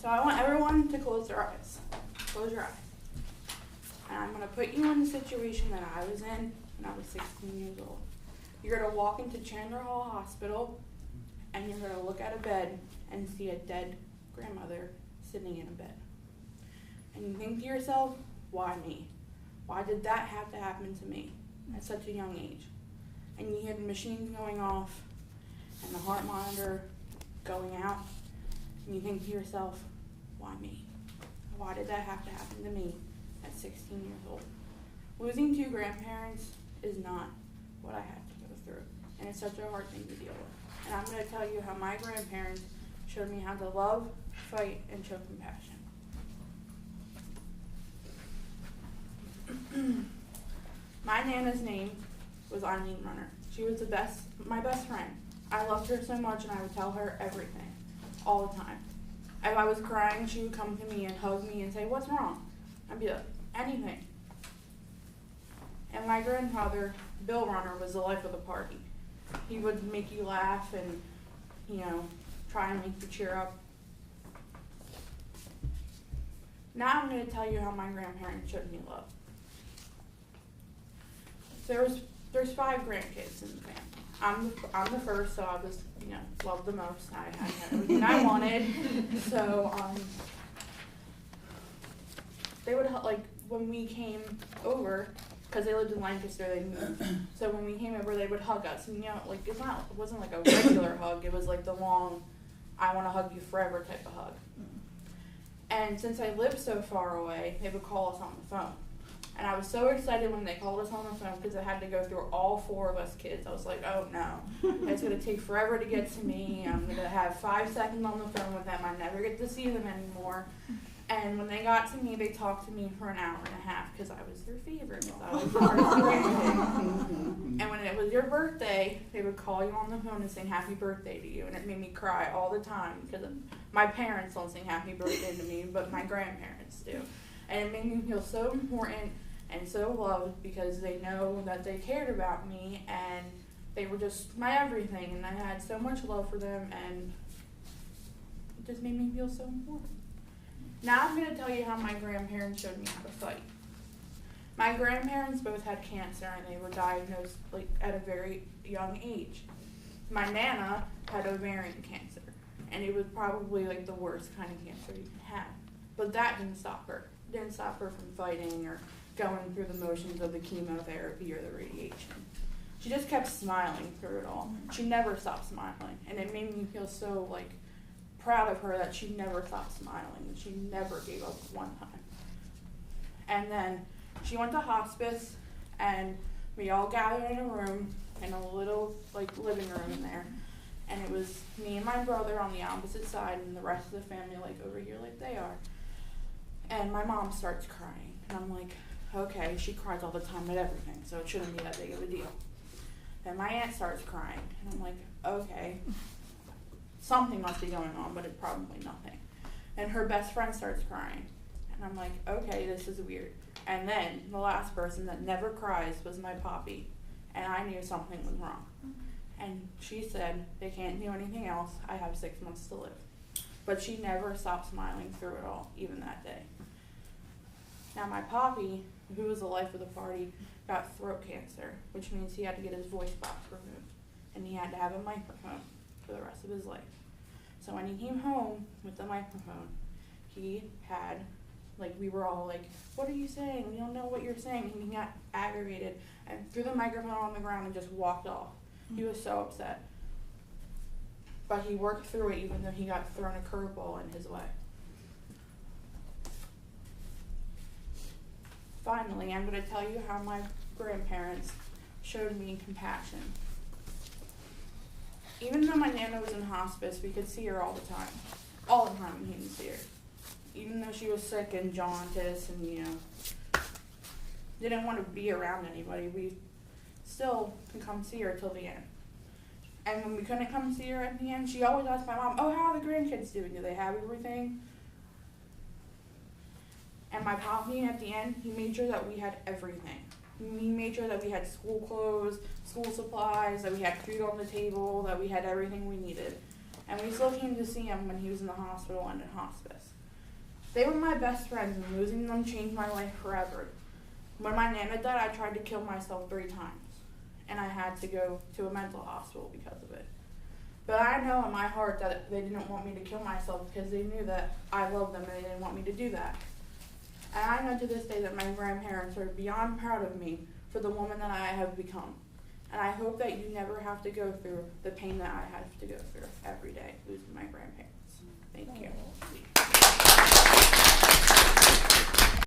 So I want everyone to close their eyes. Close your eyes. And I'm going to put you in the situation that I was in when I was 16 years old. You're going to walk into Chandler Hall Hospital, and you're going to look at a bed and see a dead grandmother sitting in a bed. And you think to yourself, why me? Why did that have to happen to me at such a young age? And you hear the machines going off and the heart monitor going out, and you think to yourself, why me? Why did that have to happen to me at 16 years old? Losing two grandparents is not what I had to go through, and it's such a hard thing to deal with. And I'm going to tell you how my grandparents showed me how to love, fight, and show compassion. My Nana's name was Eileen Runner. She was my best friend. I loved her so much, and I would tell her everything, all the time. If I was crying, she would come to me and hug me and say, "What's wrong?" I'd be like, "Anything." And my grandfather, Bill Runner, was the life of the party. He would make you laugh and, try and make you cheer up. Now I'm going to tell you how my grandparents showed me love. There's 5 grandkids in the family. I'm the first, so I was, loved the most. I had everything I wanted. So they would, when we came over, because they lived in Lancaster, they moved. So when we came over, they would hug us. And, it wasn't like a regular hug. It was like the long, I want to hug you forever type of hug. And since I lived so far away, they would call us on the phone. And I was so excited when they called us on the phone because I had to go through all 4 of us kids. I was like, oh no, it's going to take forever to get to me. I'm going to have 5 seconds on the phone with them. I never get to see them anymore. And when they got to me, they talked to me for an hour and a half because I was their favorite. Because I was the first grandkid. And when it was your birthday, they would call you on the phone and sing happy birthday to you. And it made me cry all the time because my parents don't sing happy birthday to me, but my grandparents do. And it made me feel so important and so loved because they know that they cared about me and they were just my everything. And I had so much love for them, and it just made me feel so important. Now I'm going to tell you how my grandparents showed me how to fight. My grandparents both had cancer, and they were diagnosed at a very young age. My Nana had ovarian cancer, and it was probably the worst kind of cancer you can have. But that didn't stop her. It didn't stop her from fighting or going through the motions of the chemotherapy or the radiation. She just kept smiling through it all. She never stopped smiling, and it made me feel so proud of her that she never stopped smiling and she never gave up one time. And then she went to hospice, and we all gathered in a room, in a little living room in there, and it was me and my brother on the opposite side and the rest of the family over here they are. And my mom starts crying, and I'm like, okay, she cries all the time at everything, so it shouldn't be that big of a deal. Then my aunt starts crying, and I'm like, okay, something must be going on, but it's probably nothing. And her best friend starts crying, and I'm like, okay, this is weird. And then the last person that never cries was my poppy, and I knew something was wrong. And she said, they can't do anything else, I have 6 months to live. But she never stopped smiling through it all, even that day. Now my poppy, who was the life of the party, got throat cancer, which means he had to get his voice box removed, and he had to have a microphone for the rest of his life. So when he came home with the microphone, he had, we were all like, what are you saying? We don't know what you're saying. And he got aggravated and threw the microphone on the ground and just walked off. He was so upset. But he worked through it even though he got thrown a curveball in his way. Finally, I'm going to tell you how my grandparents showed me compassion. Even though my Nana was in hospice, we could see her all the time. All the time we came to see her. Even though she was sick and jaundice and, didn't want to be around anybody, we still could come see her till the end. And when we couldn't come see her at the end, she always asked my mom, oh, how are the grandkids doing? Do they have everything? And my poppy at the end, he made sure that we had everything. He made sure that we had school clothes, school supplies, that we had food on the table, that we had everything we needed. and we still came to see him when he was in the hospital and in hospice. They were my best friends, and losing them changed my life forever. When my Nana died, I tried to kill myself 3 times, and I had to go to a mental hospital because of it. But I know in my heart that they didn't want me to kill myself because they knew that I loved them and they didn't want me to do that. And I know to this day that my grandparents are beyond proud of me for the woman that I have become. And I hope that you never have to go through the pain that I have to go through every day losing my grandparents. Thank you.